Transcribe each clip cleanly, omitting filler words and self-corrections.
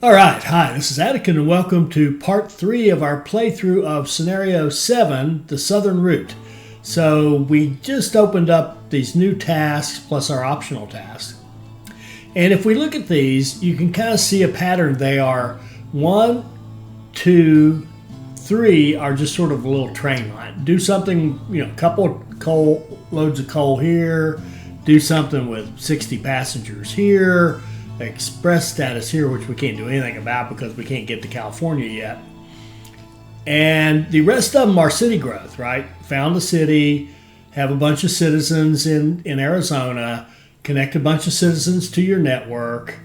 All right, hi, this is Attica, and welcome to part 3 of our playthrough of Scenario 7, the Southern Route. So we just opened up these new tasks plus our optional tasks. And if we look at these, you can kind of see a pattern. They are 1, 2, 3 are just sort of a little train line. Do something, a couple loads of coal here, do something with 60 passengers here, express status here, which we can't do anything about because we can't get to California yet. And the rest of them are city growth, right? Found a city, have a bunch of citizens in Arizona, connect a bunch of citizens to your network,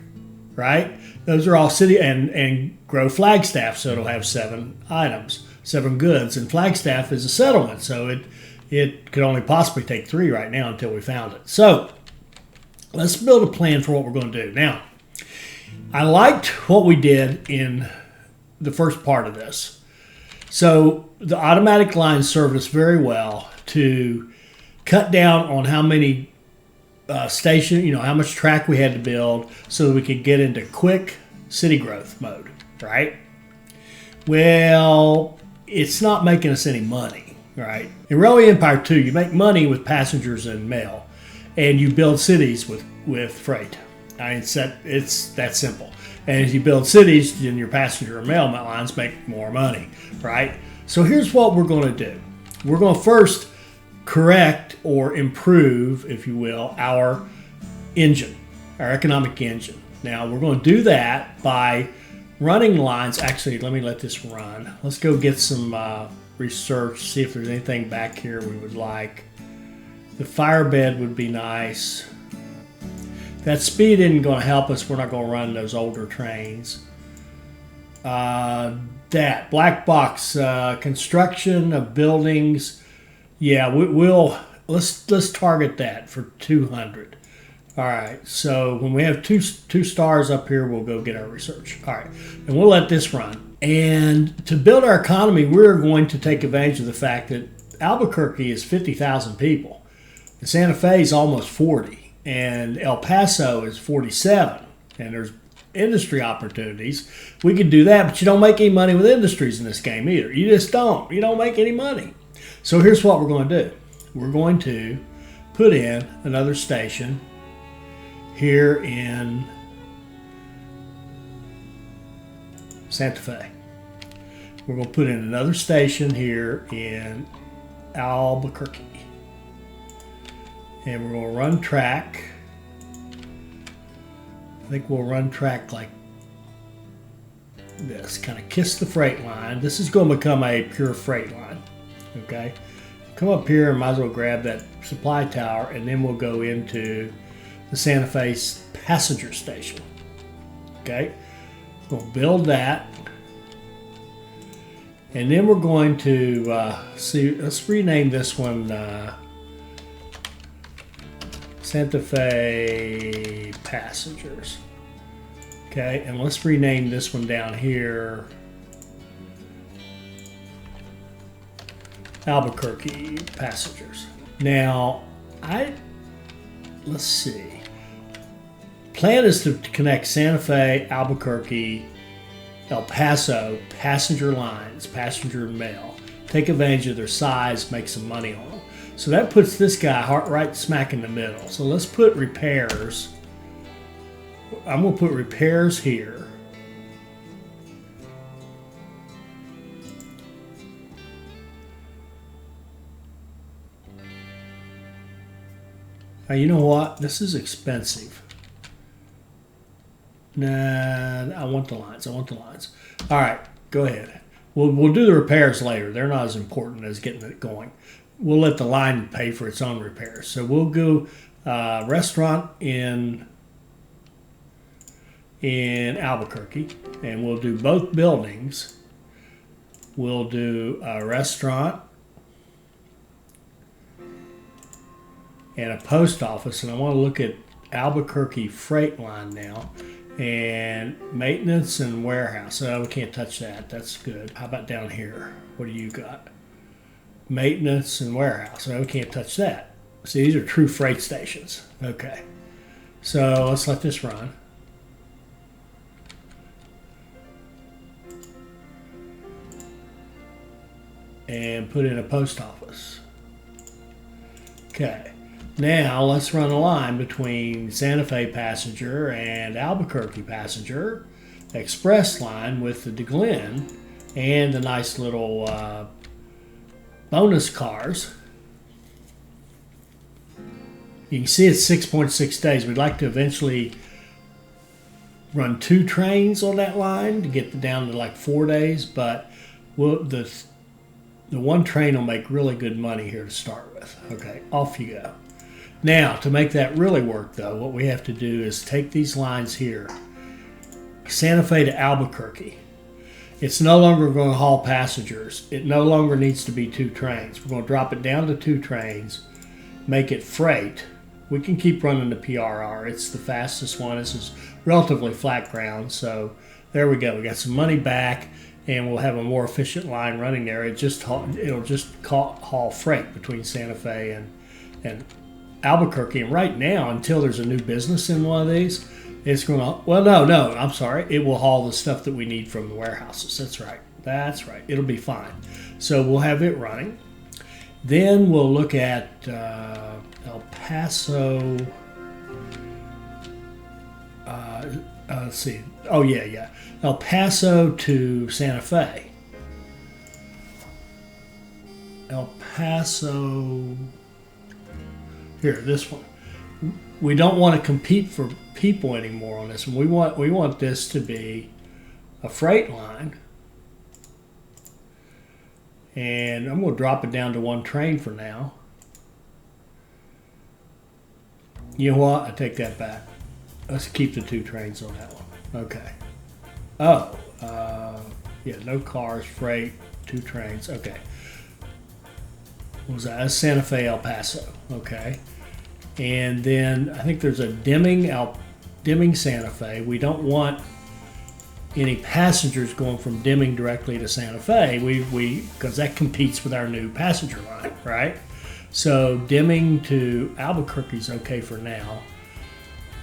right? Those are all city, and grow Flagstaff so it'll have 7 items, 7 goods. And Flagstaff is a settlement, so it could only possibly take 3 right now until we found it. So let's build a plan for what we're going to do. Now, I liked what we did in the first part of this. So the automatic lines served us very well to cut down on how many how much track we had to build so that we could get into quick city growth mode, right? Well, it's not making us any money, right? In Railway Empire 2, you make money with passengers and mail, and you build cities with freight. I mean, it's that simple. And as you build cities, then your passenger and mail lines make more money, right? So here's what we're going to do. We're going to first correct or improve, if you will, our engine, our economic engine. Now, we're going to do that by running lines. Actually, let me let this run. Let's go get some research, see if there's anything back here we would like. The fire bed would be nice. That speed isn't going to help us. We're not going to run those older trains. That black box construction of buildings. Yeah, let's target that for 200. All right. So when we have two stars up here, we'll go get our research. All right, and we'll let this run. And to build our economy, we're going to take advantage of the fact that Albuquerque is 50,000 people. And Santa Fe is almost 40, and El Paso is 47, and there's industry opportunities. We could do that, but you don't make any money with industries in this game either. You just don't. You don't make any money. So here's what we're going to do. We're going to put in another station here in Santa Fe. We're going to put in another station here in Albuquerque. And we're going to run track. I think we'll run track like this. Kind of kiss the freight line. This is going to become a pure freight line. Okay. Come up here and might as well grab that supply tower, and then we'll go into the Santa Fe passenger station. Okay. We'll build that. And then we're going to let's rename this one Santa Fe passengers. Okay, and let's rename this one down here Albuquerque passengers. Now, let's see. Plan is to connect Santa Fe, Albuquerque, El Paso passenger lines, passenger mail. Take advantage of their size, make some money on them. So that puts this guy right smack in the middle. So let's put repairs. I'm going to put repairs here. Now, you know what? This is expensive. Nah, I want the lines. All right, go ahead. We'll do the repairs later. They're not as important as getting it going. We'll let the line pay for its own repairs. So we'll go restaurant in Albuquerque, and we'll do both buildings. We'll do a restaurant and a post office, and I want to look at Albuquerque freight line now, and maintenance and warehouse. So we can't touch that. That's good. How about down here? What do you got? Maintenance and warehouse. So we can't touch that. See, these are true freight stations. Okay. So let's let this run. and put in a post office. Okay, now let's run a line between Santa Fe passenger and Albuquerque passenger, express line with the DeGlenn and the nice little bonus cars. You can see it's 6.6 days. We'd like to eventually run 2 trains on that line to get down to like 4 days, but the one train will make really good money here to start with. Okay, off you go. Now, to make that really work though, what we have to do is take these lines here, Santa Fe to Albuquerque. It's no longer going to haul passengers. It no longer needs to be 2 trains. We're going to drop it down to 2 trains, make it freight. We can keep running the PRR. It's the fastest one. This is relatively flat ground, so there we go. We got some money back, and we'll have a more efficient line running there. It'll just haul freight between Santa Fe and Albuquerque. And right now, until there's a new business in one of these, it's going to, well, no, I'm sorry. It will haul the stuff that we need from the warehouses. That's right. It'll be fine. So we'll have it running. Then we'll look at El Paso. Let's see. Oh, yeah. El Paso to Santa Fe. El Paso. Here, this one. We don't want to compete for people anymore on this one. We want this to be a freight line. And I'm going to drop it down to 1 train for now. You know what? I take that back. Let's keep the 2 trains on that one. Okay. Oh, yeah, no cars, freight, 2 trains. Okay. What was that? That's Santa Fe, El Paso. Okay. And then I think there's a Deming Santa Fe. We don't want any passengers going from Deming directly to Santa Fe, because that competes with our new passenger line, right? So Deming to Albuquerque is okay for now.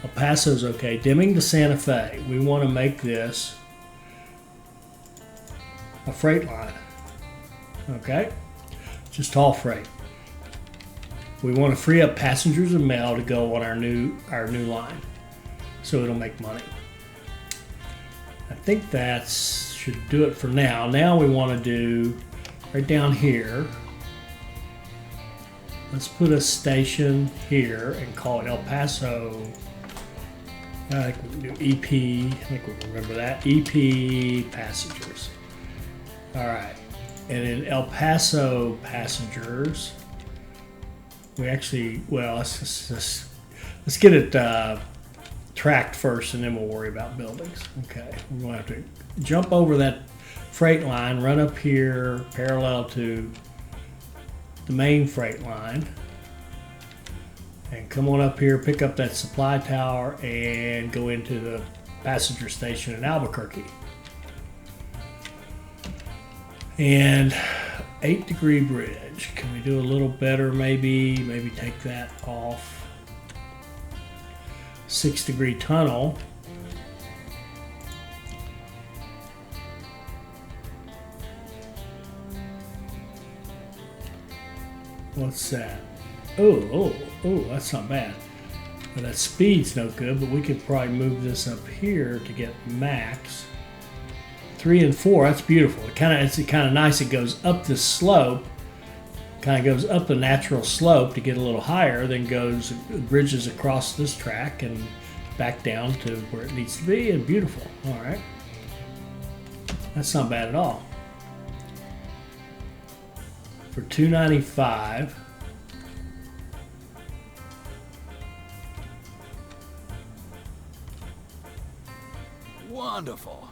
El Paso's okay. Deming to Santa Fe. We want to make this a freight line. Okay? Just all freight. We want to free up passengers and mail to go on our new line, so it'll make money. I think that should do it for now. Now we want to do right down here. Let's put a station here and call it El Paso. I think we can do EP. I think we can remember that. EP passengers. All right. And in El Paso passengers, we actually, well, let's get it tracked first, and then we'll worry about buildings. Okay, we're going to have to jump over that freight line, run up here parallel to the main freight line, and come on up here, pick up that supply tower, and go into the passenger station in Albuquerque. And 8-degree bridge. Can we do a little better maybe? Maybe take that off. 6-degree tunnel. What's that? Oh, that's not bad. Well, that speed's no good, but we could probably move this up here to get max. 3 and 4, that's beautiful. It's kind of nice. It goes up the slope, kind of goes up the natural slope to get a little higher, then bridges across this track and back down to where it needs to be, and beautiful. All right, that's not bad at all. For $295. Wonderful.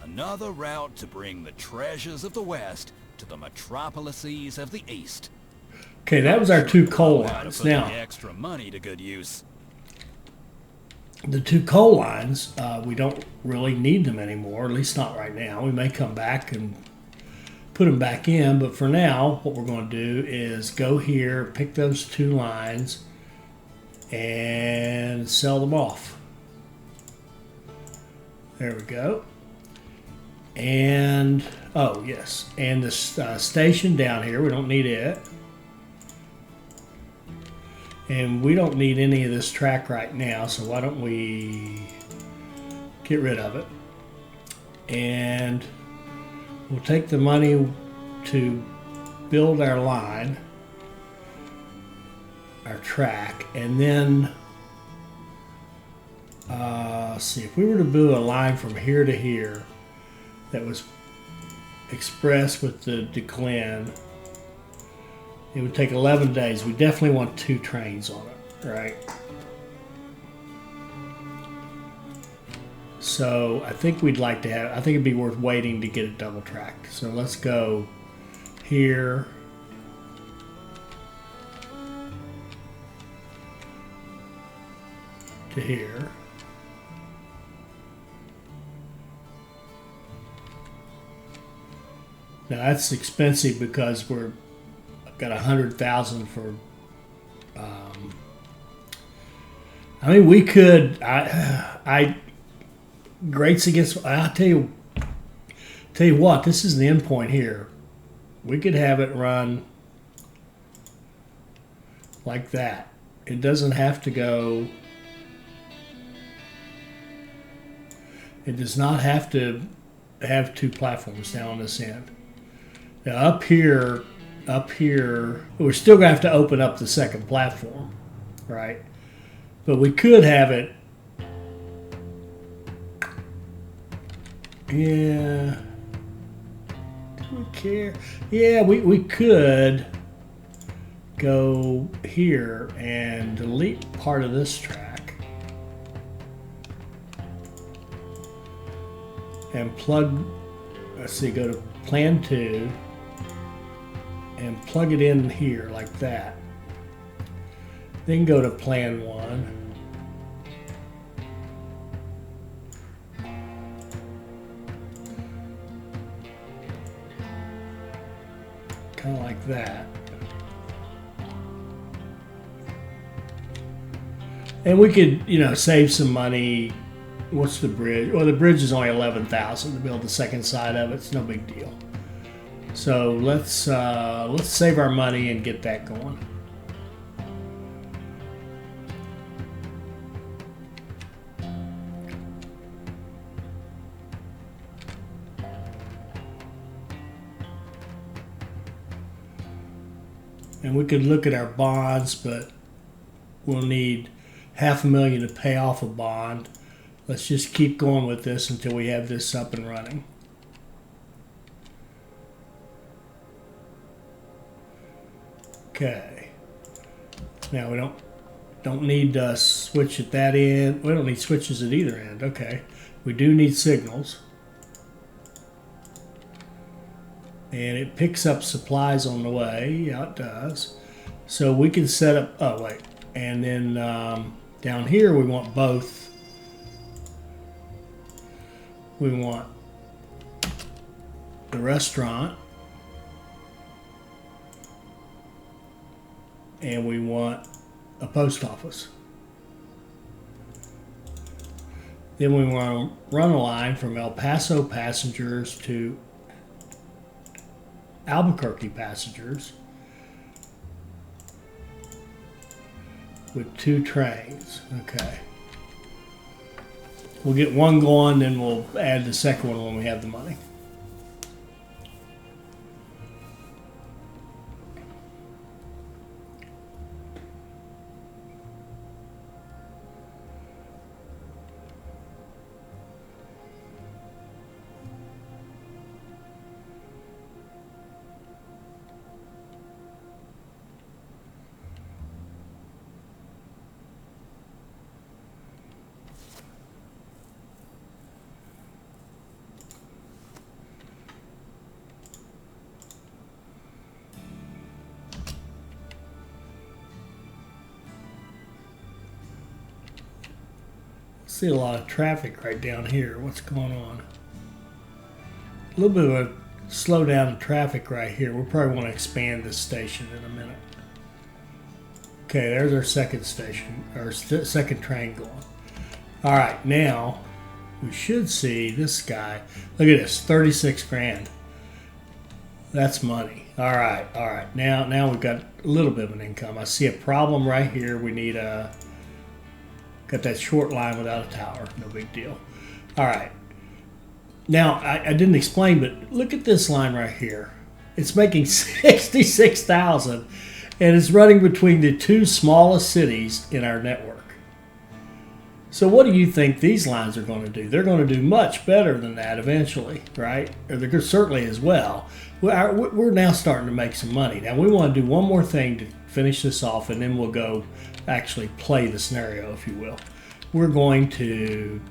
Another route to bring the treasures of the West to the metropolises of the East. Okay, that was our 2 coal lines. Now, extra money to good use. The 2 coal lines, we don't really need them anymore, at least not right now. We may come back and put them back in, but for now, what we're going to do is go here, pick those 2 lines, and sell them off. There we go. And, oh yes, and this station down here, we don't need it. And we don't need any of this track right now, so why don't we get rid of it. And we'll take the money to build our line, our track, and then let's see, if we were to build a line from here to here that was express with the DeGlenn, it would take 11 days. We definitely want 2 trains on it, right? So I think we'd like to have, I think it'd be worth waiting to get it double tracked. So let's go here. To here. Now that's expensive because I've got 100,000 for. I mean, we could. I grates against. I'll tell you what. This is the end point here. We could have it run like that. It doesn't have to go. It does not have to have 2 platforms down on this end. Now up here, we're still going to have to open up the second platform, right? But we could have it, yeah, do we care? Yeah, we could go here and delete part of this track and plug, let's see, go to plan 2 and plug it in here like that. Then go to plan 1. Kind of like that. And we could, save some money. What's the bridge? Well, the bridge is only 11,000 to build the second side of it. It's no big deal. So let's save our money and get that going. And we could look at our bonds, but we'll need $500,000 to pay off a bond. Let's just keep going with this until we have this up and running. Okay. Now we don't need to switch at that end. We don't need switches at either end. Okay. We do need signals. And it picks up supplies on the way. Yeah, it does. So we can set up, oh wait. And then down here we want both. We want the restaurant. And we want a post office. Then we want to run a line from El Paso passengers to Albuquerque passengers with 2 trains. Okay. We'll get one going, then we'll add the second one when we have the money. See a lot of traffic right down here. What's going on? A little bit of a slowdown in traffic right here. We'll probably want to expand this station in a minute. Okay, there's our second station, our second train going. All right, now we should see this guy. Look at this, 36 grand. That's money. All right. Now we've got a little bit of an income. I see a problem right here. We need got that short line without a tower. No big deal. All right. Now, I didn't explain, but look at this line right here. It's making 66,000, and it's running between the two smallest cities in our network. So what do you think these lines are going to do? They're going to do much better than that eventually, right? Or they're certainly as well. We're now starting to make some money. Now, we want to do one more thing to finish this off, and then we'll go actually play the scenario, if you will. We're going to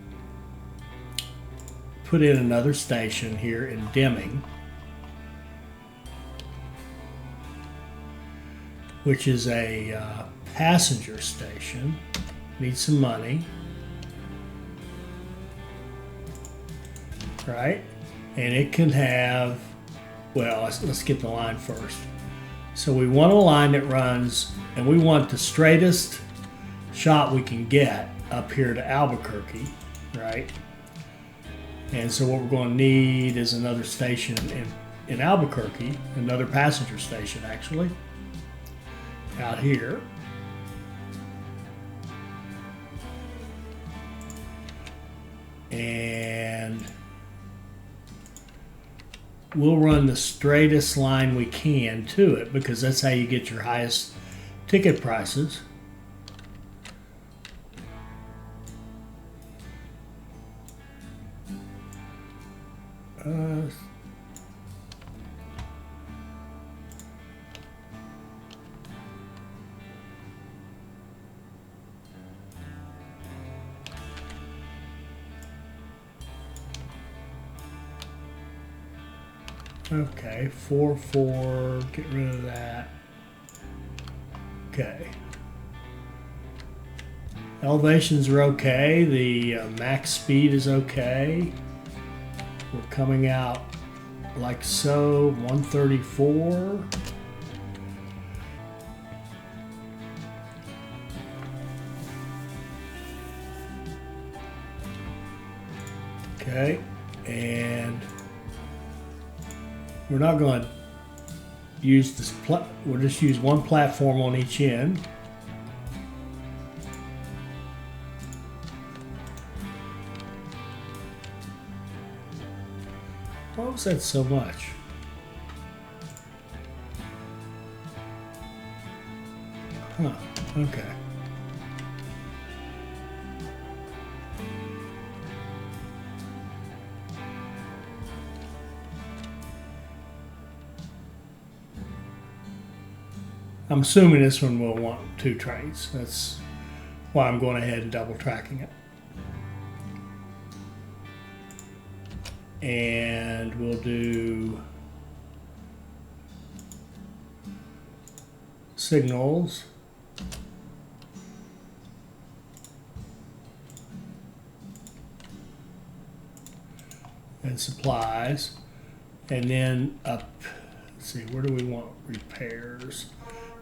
put in another station here in Deming, which is a passenger station. Needs some money. Right? And it can have, well, let's get the line first. So we want a line that runs, and we want the straightest shot we can get up here to Albuquerque, right? And so what we're going to need is another station in Albuquerque, another passenger station actually, out here. And we'll run the straightest line we can to it because that's how you get your highest ticket prices. Okay, 4, get rid of that. Okay. Elevations are okay. The max speed is okay. We're coming out like so, 134. Okay, and we're not going to use this, we'll just use one platform on each end. Why was that so much? Huh, okay. I'm assuming this one will want 2 trains. That's why I'm going ahead and double tracking it. And we'll do signals. And supplies. And then up, let's see, where do we want repairs?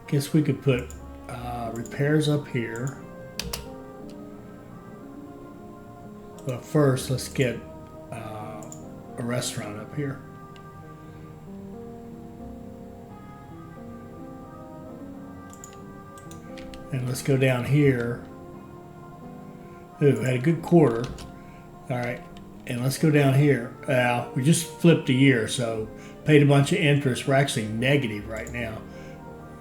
Guess we could put repairs up here. But first, let's get a restaurant up here. And let's go down here. Ooh, had a good quarter. All right, and let's go down here. We just flipped a year, so paid a bunch of interest. We're actually negative right now.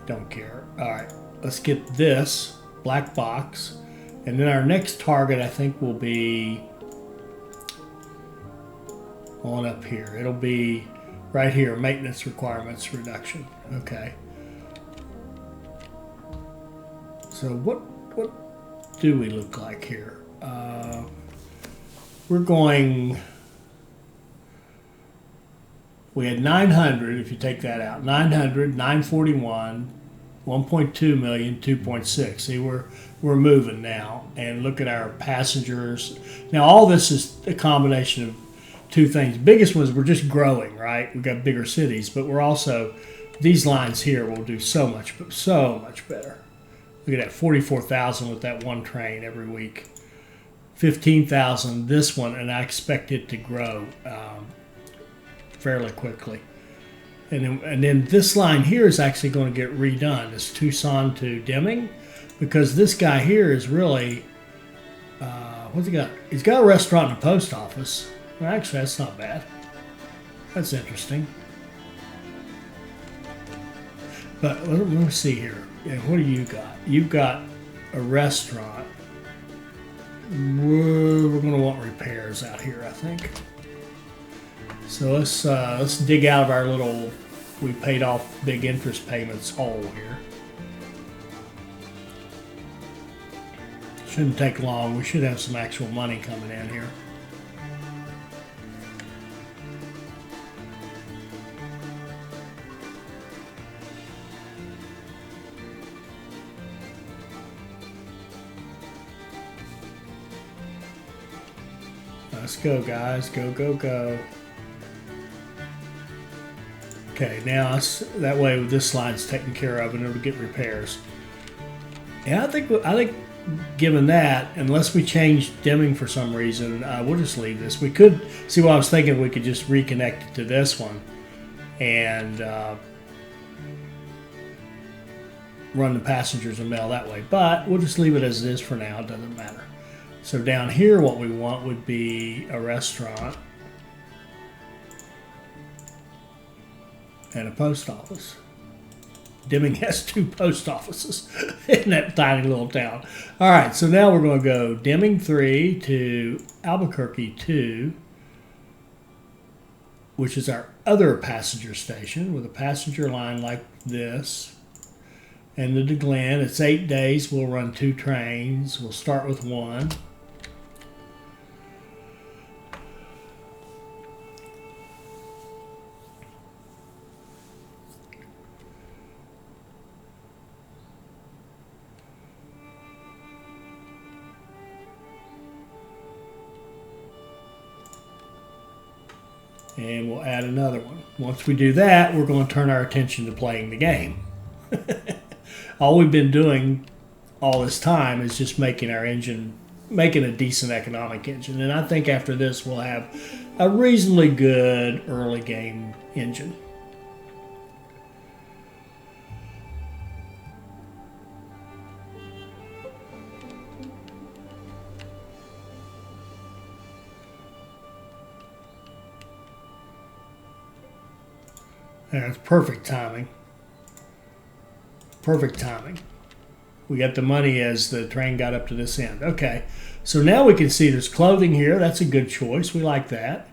Don't care. All right, let's get this black box, and then our next target I think will be on up here. It'll be right here, maintenance requirements reduction. Okay. So what do we look like here? We're going. We had 900, if you take that out, 900, 941, 1.2 million, 2.6. See, we're moving now. And look at our passengers. Now, all this is a combination of 2 things. Biggest ones, we're just growing, right? We've got bigger cities, but we're also, these lines here will do so much better. Look at that, 44,000 with that 1 train every week. 15,000 this one, and I expect it to grow fairly quickly. And then this line here is actually going to get redone. It's Tucson to Deming, because this guy here is really, what's he got? He's got a restaurant and a post office. Well, actually, that's not bad. That's interesting. But let me see here. Yeah, what do you got? You've got a restaurant. We're going to want repairs out here, I think. So let's dig out of our little, we paid off big interest payments hole here. Shouldn't take long. We should have some actual money coming in here. Let's go, guys. Go, go, go. Okay, now that way this line's taken care of and it'll get repairs. Yeah, I think given that, unless we change Deming for some reason, we'll just leave this. We could, see what I was thinking, we could just reconnect it to this one and run the passengers and mail that way. But we'll just leave it as it is for now. It doesn't matter. So down here, what we want would be a restaurant and a post office. Deming has 2 post offices in that tiny little town. All right, so now we're going to go Deming 3 to Albuquerque 2, which is our other passenger station with a passenger line like this. And the DeGlenn, it's 8 days. We'll run 2 trains. We'll start with 1. And we'll add another one. Once we do that, we're going to turn our attention to playing the game. All we've been doing all this time is just making our engine, making a decent economic engine. And I think after this, we'll have a reasonably good early game engine. That's perfect timing. Perfect timing. We got the money as the train got up to this end. Okay, so now we can see there's clothing here. That's a good choice. We like that.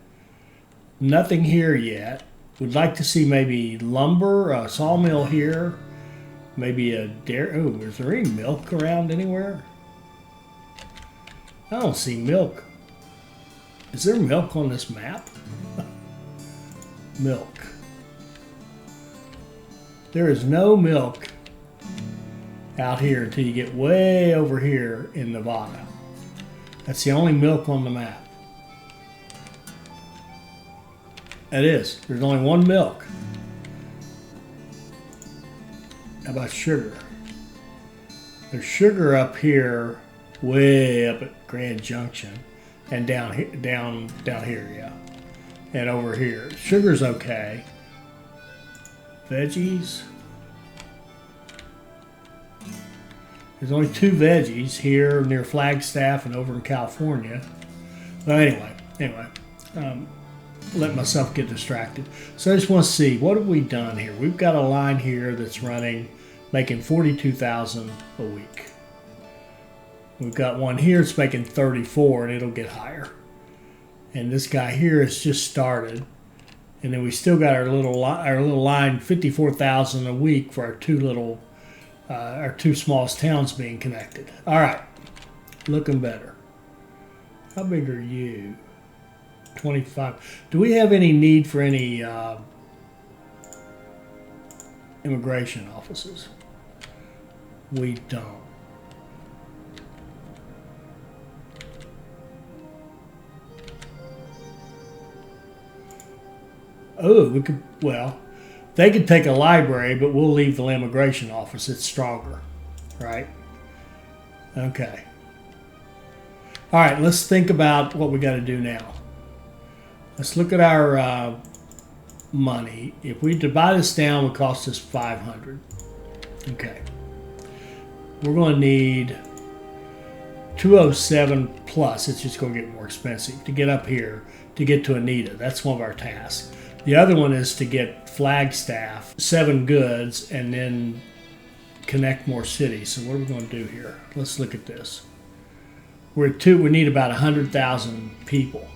Nothing here yet. We'd like to see maybe lumber, a sawmill here. Maybe a dairy. Oh, is there any milk around anywhere? I don't see milk. Is there milk on this map? Milk. There is no milk out here until you get way over here in Nevada. That's the only milk on the map. It is. There's only one milk. How about sugar? There's sugar up here, way up at Grand Junction, and down here, down here, yeah, and over here. Sugar's okay. Veggies. There's only 2 veggies here near Flagstaff and over in California. But anyway, let myself get distracted. So I just want to see, what have we done here? We've got a line here that's running, making 42,000 a week. We've got one here that's making 34, and it'll get higher. And this guy here has just started. And then we still got our little line, 54,000 a week for our 2 smallest towns being connected. All right, looking better. How big are you? 25. Do we have any need for any immigration offices? We don't. Oh, we could, well, they could take a library, but we'll leave the immigration office. It's stronger, right? Okay. All right, let's think about what we got to do now. Let's look at our money. If we divide this down, it would cost us 500. Okay. We're going to need 207 plus. It's just going to get more expensive to get up here to get to Anita. That's one of our tasks. The other one is to get Flagstaff, 7 goods, and then connect more cities. So what are we going to do here? Let's look at this. We're at 2. We need about 100,000 people.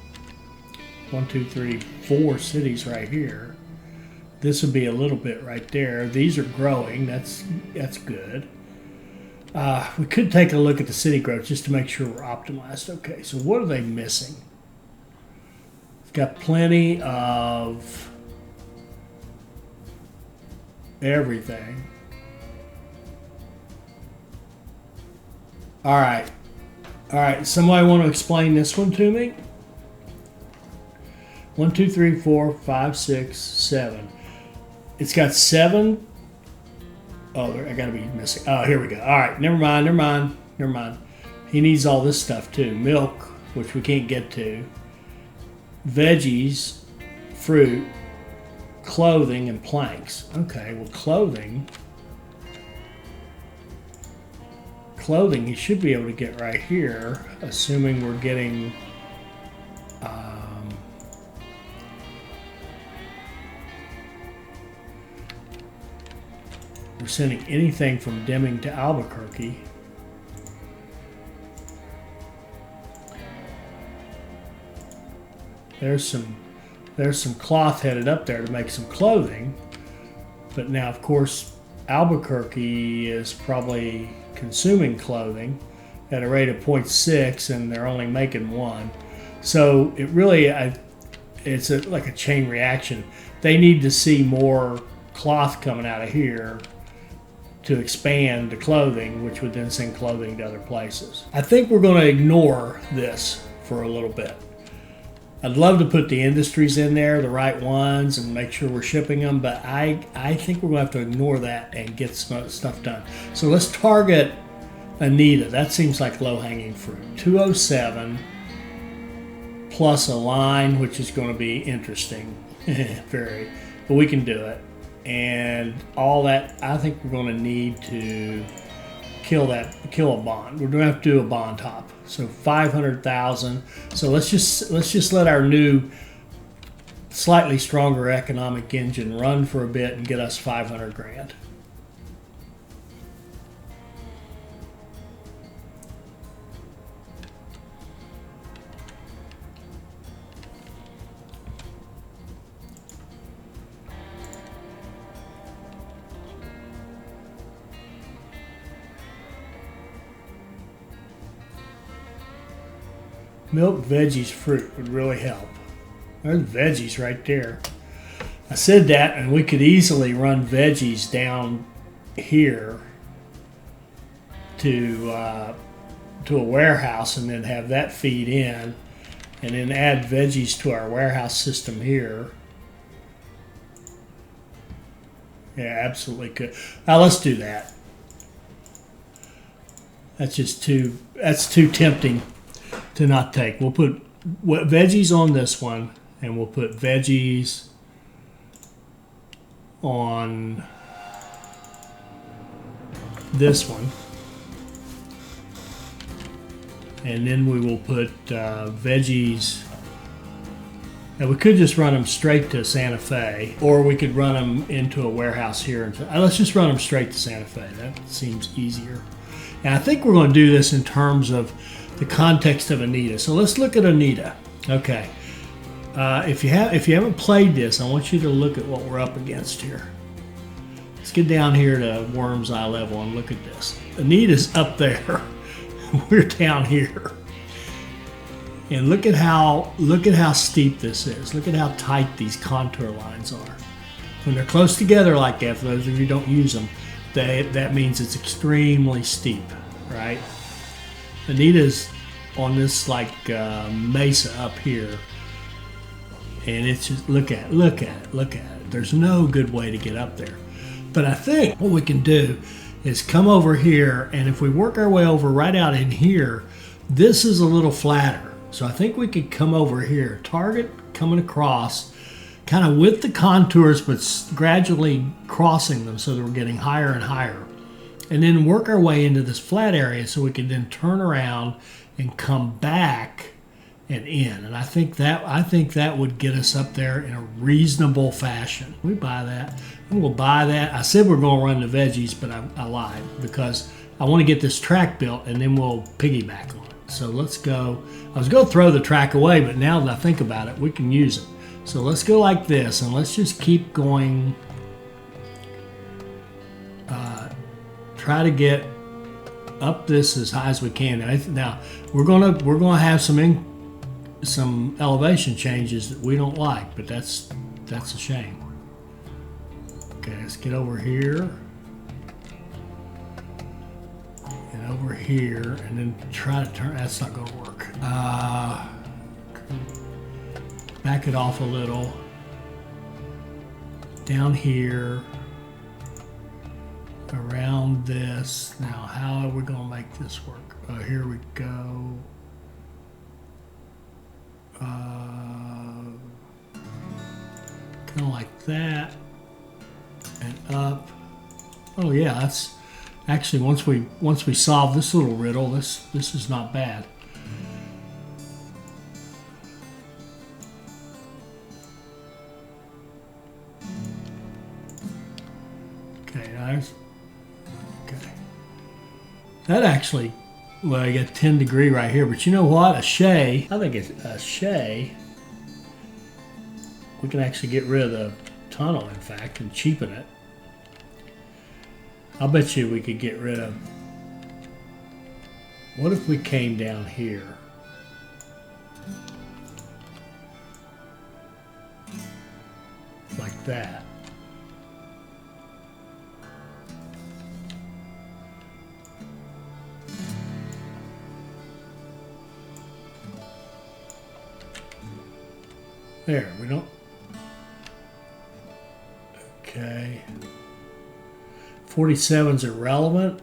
1, 2, 3, 4 cities right here. This would be a little bit right there. These are growing. That's good. We could take a look at the city growth just to make sure we're optimized. Okay, so what are they missing? It's got plenty of everything. All right. All right, somebody want to explain this one to me? 1, 2, 3, 4, 5, 6, 7. It's got 7. Oh, I gotta be missing. Oh, here we go. All right, never mind. He needs all this stuff too. Milk, which we can't get to. Veggies, fruit, clothing, and planks. Okay, well, clothing, he should be able to get right here, assuming we're getting we're sending anything from Deming to Albuquerque. There's some cloth headed up there to make some clothing, but now of course Albuquerque is probably consuming clothing at a rate of 0.6 and they're only making 1. So it really, it's like a chain reaction. They need to see more cloth coming out of here to expand the clothing, which would then send clothing to other places. I think we're going to ignore this for a little bit. I'd love to put the industries in there, the right ones, and make sure we're shipping them, but I think we're going to have to ignore that and get stuff done. So let's target Anita. That seems like low-hanging fruit. 207 plus a line, which is going to be interesting. Very. But we can do it. And all that, I think we're going to need to kill a bond. We're going to have to do a bond top. So 500,000. So let's just let our new slightly stronger economic engine run for a bit and get us 500 grand. Milk, veggies, fruit would really help. There's veggies right there. I said that, and we could easily run veggies down here to a warehouse and then have that feed in, and then add veggies to our warehouse system here. Yeah, absolutely could. Now let's do that. That's too tempting to not take. We'll put veggies on this one, and we'll put veggies on this one, and then we will put veggies, and we could just run them straight to Santa Fe, or we could run them into a warehouse here. Let's just run them straight to Santa Fe. That seems easier. And I think we're going to do this in terms of the context of Anita. So let's look at Anita. Okay. If you haven't played this, I want you to look at what we're up against here. Let's get down here to worm's eye level and look at this. Anita's up there. We're down here. And look at how steep this is. Look at how tight these contour lines are. When they're close together like that, for those of you who don't use them, that means it's extremely steep, right? Anita's on this like mesa up here, and it's just look at it. There's no good way to get up there. But I think what we can do is come over here, and if we work our way over right out in here This is a little flatter. So I think we could come over here. Target coming across, kind of with the contours, but gradually crossing them so that we're getting higher and higher. And then work our way into this flat area so we can then turn around and come back and in. And I think that would get us up there in a reasonable fashion. We buy that. I'm going to buy that. I said we're going to run the veggies, but I lied because I want to get this track built and then we'll piggyback on it. So let's go. I was going to throw the track away, but now that I think about it, we can use it. So let's go like this, and let's just keep going. Try to get up this as high as we can. Now we're gonna have some elevation changes that we don't like, but that's a shame. Okay, let's get over here. Over here, and then try to turn. That's not going to work. Back it off a little. Down here. Around this. Now, how are we going to make this work? Here we go. Kind of like that. And up. Oh yeah, that's. Actually, once we solve this little riddle, this is not bad. Okay, okay. That actually, well, you got 10 degree right here, but you know what? I think it's a shade. We can actually get rid of the tunnel, in fact, and cheapen it. I'll bet you we could get rid of. What if we came down here? Like that. There, we don't. Okay. 47's irrelevant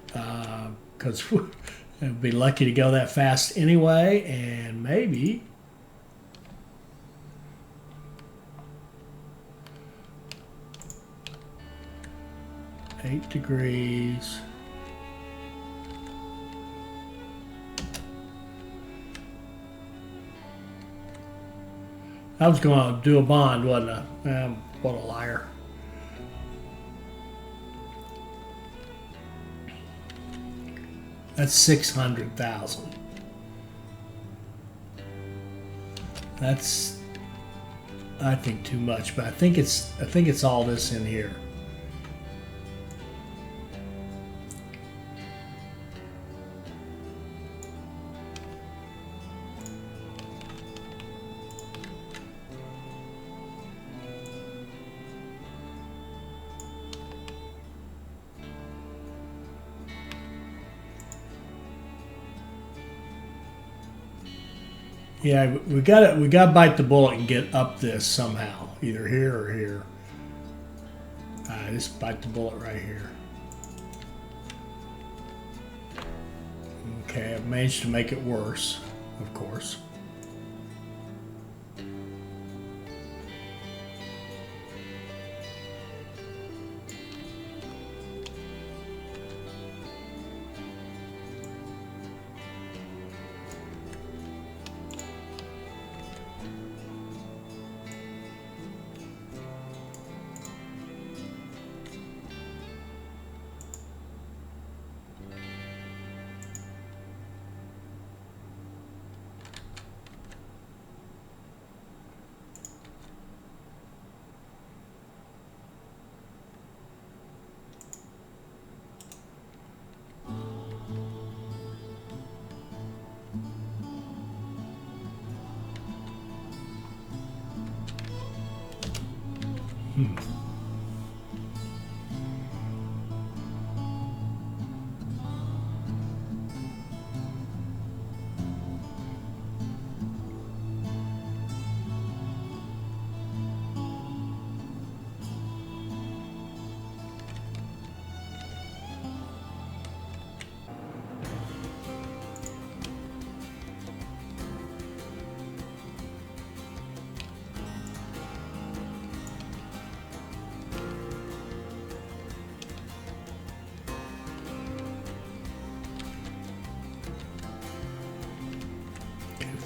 because we'd be lucky to go that fast anyway, and maybe eight degrees. I was going to do a bond, wasn't I? What a liar. That's 600,000. That's, I think, too much, but I think it's all this in here. Yeah, we gotta bite the bullet and get up this somehow, either here or here. Just bite the bullet right here. Okay, I've managed to make it worse, of course.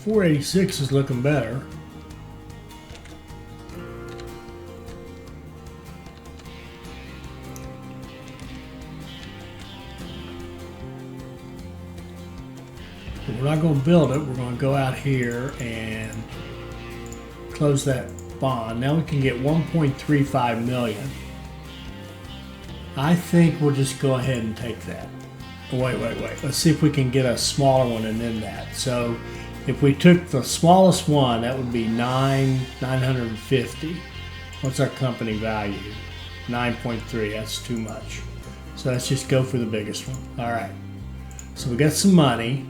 486 is looking better. But we're not going to build it. We're going to go out here and close that bond. Now we can get 1.35 million. I think we'll just go ahead and take that. Wait. Let's see if we can get a smaller one and then that. So if we took the smallest one, that would be 950. What's our company value? 9.3. That's too much. So let's just go for the biggest one. All right. So we got some money.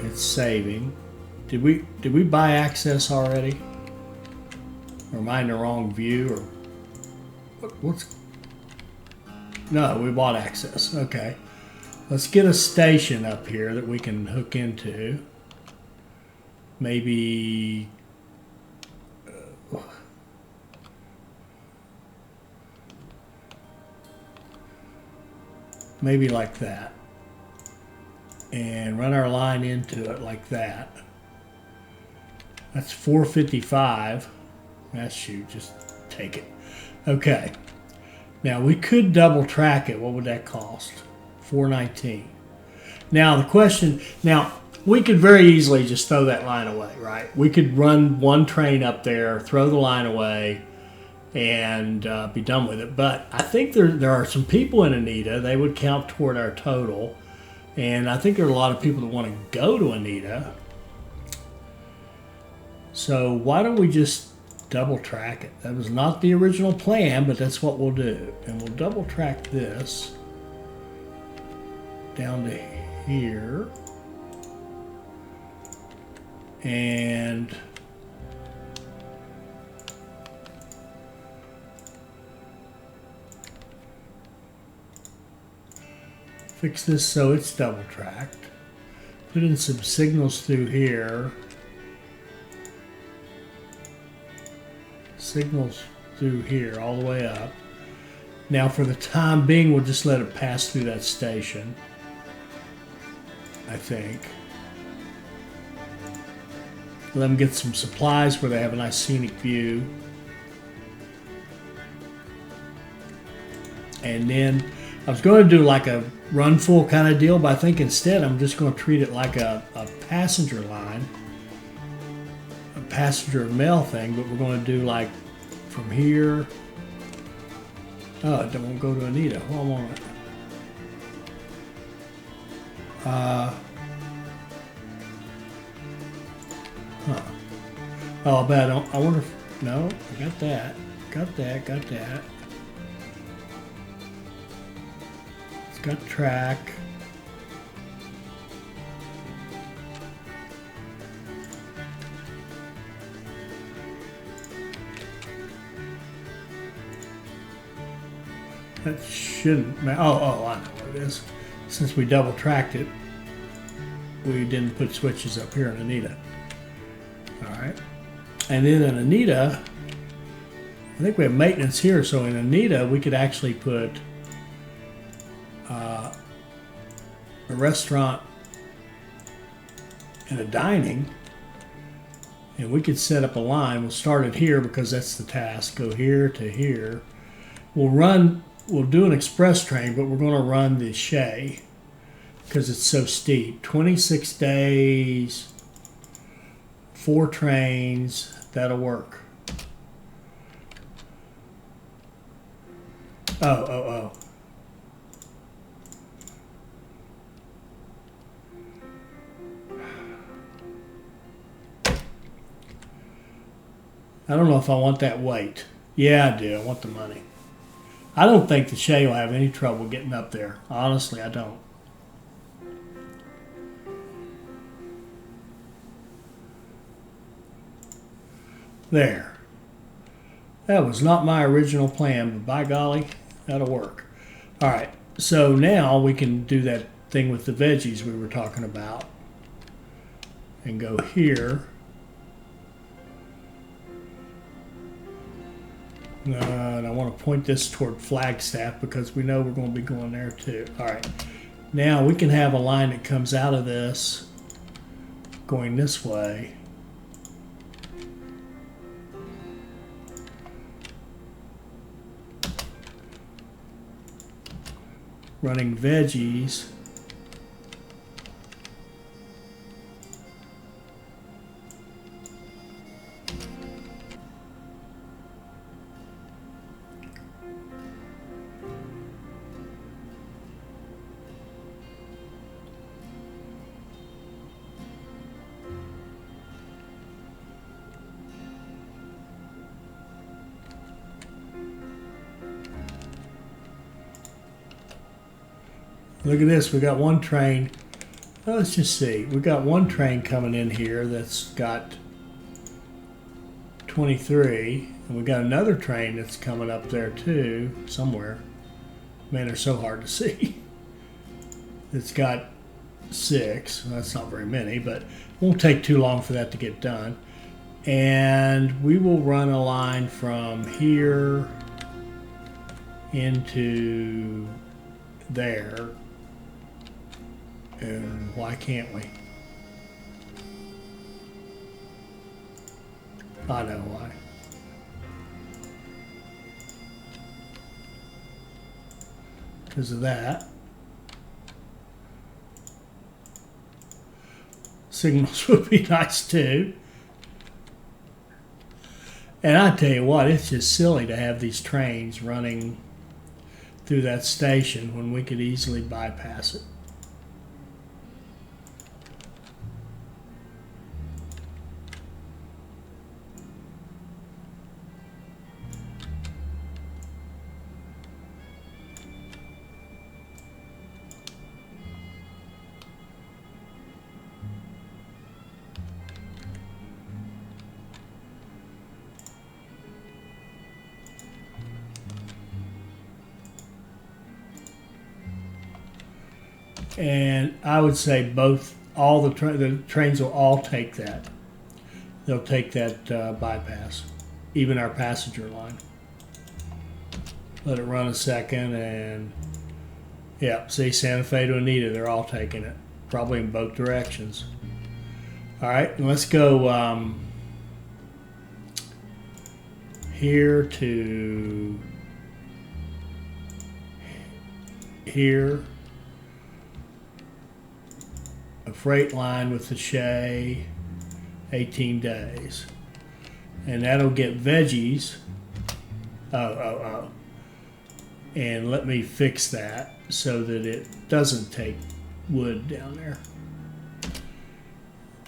It's saving. Did we buy access already? Or am I in the wrong view? Or what's? No, we bought access. Okay. Let's get a station up here that we can hook into. Maybe maybe like that. And run our line into it like that. That's 455. That's shoot, just take it. Okay. Now we could double track it. What would that cost? 419. Now the question, we could very easily just throw that line away, right? We could run one train up there, throw the line away, and be done with it. But I think there are some people in Anita, they would count toward our total. And I think there are a lot of people that want to go to Anita. So why don't we just double track it? That was not the original plan, but that's what we'll do. And we'll double track this down to here. And fix this so it's double tracked. Put in some signals through here. Signals through here all the way up. Now for the time being, we'll just let it pass through that station, I think. Let them get some supplies where they have a nice scenic view. And then I was going to do like a run full kind of deal, but I think instead I'm just going to treat it like a passenger line, a passenger mail thing, but we're going to do like from here. Oh, it won't go to Anita. Hold on a moment. Oh, but I wonder if, no, I got that. Got that. It's got track. That shouldn't matter. Oh, I know what it is. Since we double tracked it, we didn't put switches up here in Anita. All right. And then in Anita, I think we have maintenance here. So in Anita, we could actually put a restaurant and a dining. And we could set up a line. We'll start it here because that's the task. Go here to here. We'll do an express train, but we're going to run the Shay because it's so steep. 26 days, 4 trains, that'll work. Oh. I don't know if I want that weight. Yeah, I do. I want the money. I don't think the Shay will have any trouble getting up there. Honestly, I don't. There. That was not my original plan, but by golly, that'll work. All right, so now we can do that thing with the veggies we were talking about and go here. And I want to point this toward Flagstaff because we know we're going to be going there too. All right, Now we can have a line that comes out of this going this way. Running veggies. Look at this, we got one train. Well, let's just see. We got one train coming in here that's got 23, and we got another train that's coming up there too, somewhere. Man, they're so hard to see. It's got 6. Well, that's not very many, but it won't take too long for that to get done. And we will run a line from here into there. And why can't we? I know why. Because of that. Signals would be nice too. And I tell you what, it's just silly to have these trains running through that station when we could easily bypass it. And I would say all the trains will all take that. They'll take that bypass, even our passenger line. Let it run a second, and yeah, see, Santa Fe to Anita, they're all taking it, probably in both directions. All right, and let's go here to here. A freight line with the Shea, 18 days. And that'll get veggies. And let me fix that so that it doesn't take wood down there.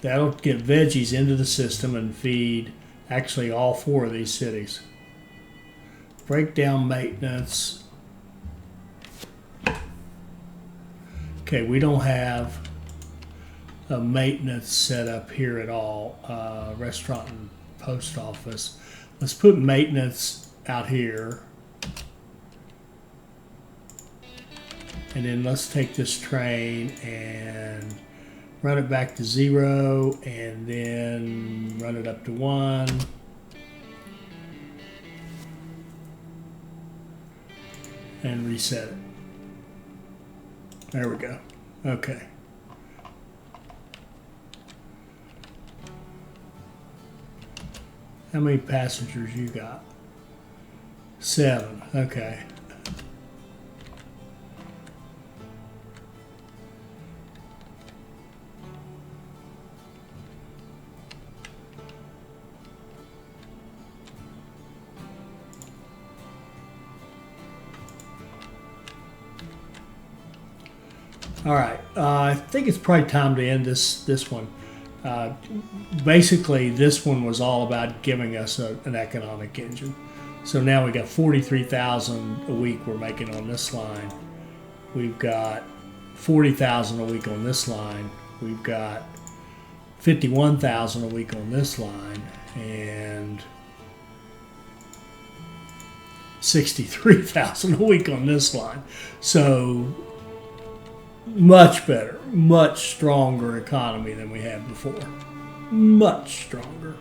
That'll get veggies into the system and feed actually all 4 of these cities. Breakdown maintenance. Okay, we don't have a maintenance set up here at all. Restaurant and post office. Let's put maintenance out here. And then let's take this train and run it back to 0 and then run it up to 1. And reset it. There we go. Okay. How many passengers you got? 7. Okay. All right. I think it's probably time to end this one. Basically, this one was all about giving us an economic engine. So now we got 43,000 a week we're making on this line. We've got 40,000 a week on this line. We've got 51,000 a week on this line, and 63,000 a week on this line. So much better, much stronger economy than we had before. Much stronger.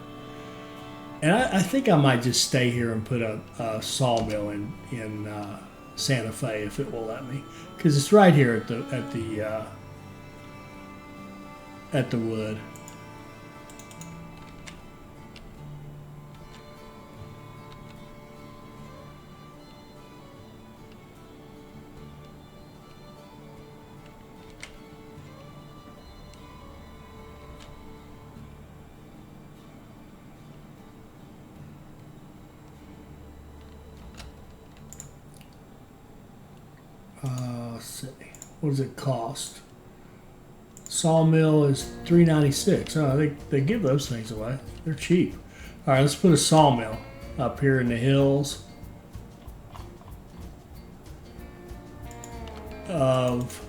And I think I might just stay here and put a sawmill in Santa Fe if it will let me, because it's right here at the wood. Let's see, what does it cost? Sawmill is $3.96. Oh, they give those things away. They're cheap. All right, let's put a sawmill up here in the hills of.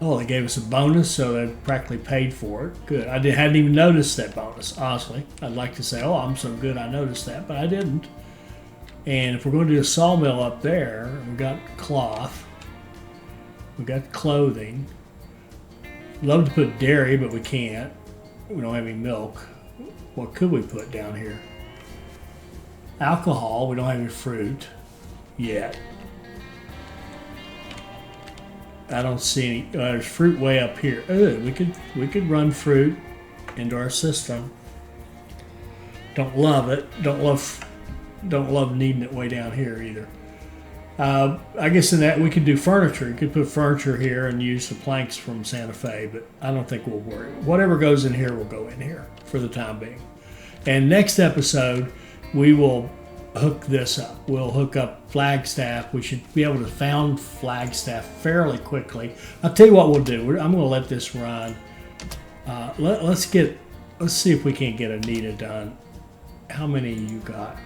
Oh, they gave us a bonus, so they practically paid for it. Good. Hadn't even noticed that bonus, honestly. I'd like to say, oh, I'm so good I noticed that, but I didn't. And if we're going to do a sawmill up there, we've got cloth, we've got clothing. Love to put dairy, but we can't. We don't have any milk. What could we put down here? Alcohol. We don't have any fruit yet. I don't see any. There's fruit way up here. We could run fruit into our system. Don't love it. Don't love needing it way down here either. I guess in that we could do furniture. You could put furniture here and use the planks from Santa Fe, but I don't think we'll worry. Whatever goes in here will go in here for the time being. And next episode, we will hook this up. We'll hook up Flagstaff. We should be able to found Flagstaff fairly quickly. I'll tell you what we'll do. I'm going to let this run. Let's see if we can't get Anita done. How many you got?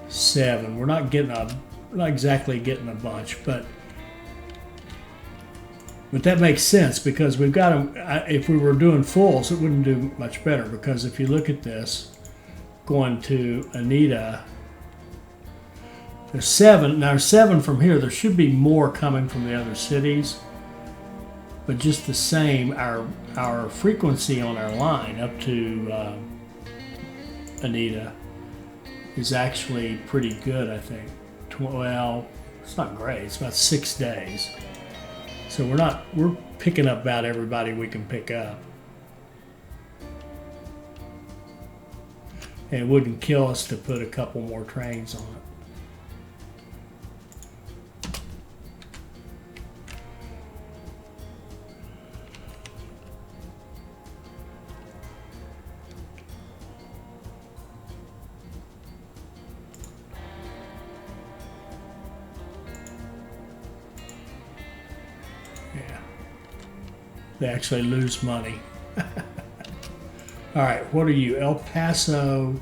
7. We're not exactly getting a bunch, but that makes sense because we've got them. If we were doing fulls, it wouldn't do much better because if you look at this, going to Anita, there's 7. Now there's 7 from here. There should be more coming from the other cities, but just the same, our frequency on our line up to Anita is actually pretty good, I think. Well, it's not great. It's about 6 days. So we're picking up about everybody we can pick up. And it wouldn't kill us to put a couple more trains on it. They actually lose money. All right, what are you? El Paso.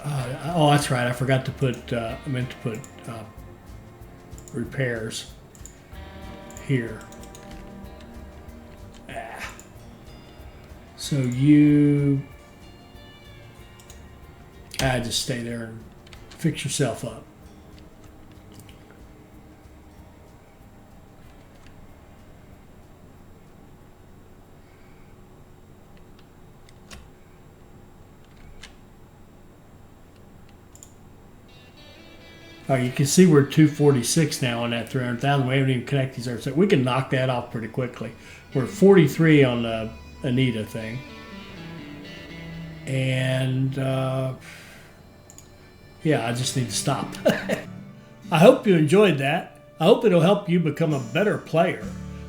Oh, that's right. I forgot to put, I meant to put repairs here. So you, just stay there and fix yourself up. You can see we're 246 now on that 300,000. We haven't even connected these others. So we can knock that off pretty quickly. We're at 43 on the Anita thing. And yeah, I just need to stop. I hope you enjoyed that. I hope it'll help you become a better player.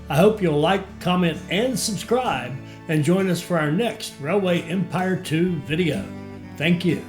I hope you'll like, comment, and subscribe, and join us for our next Railway Empire 2 video. Thank you.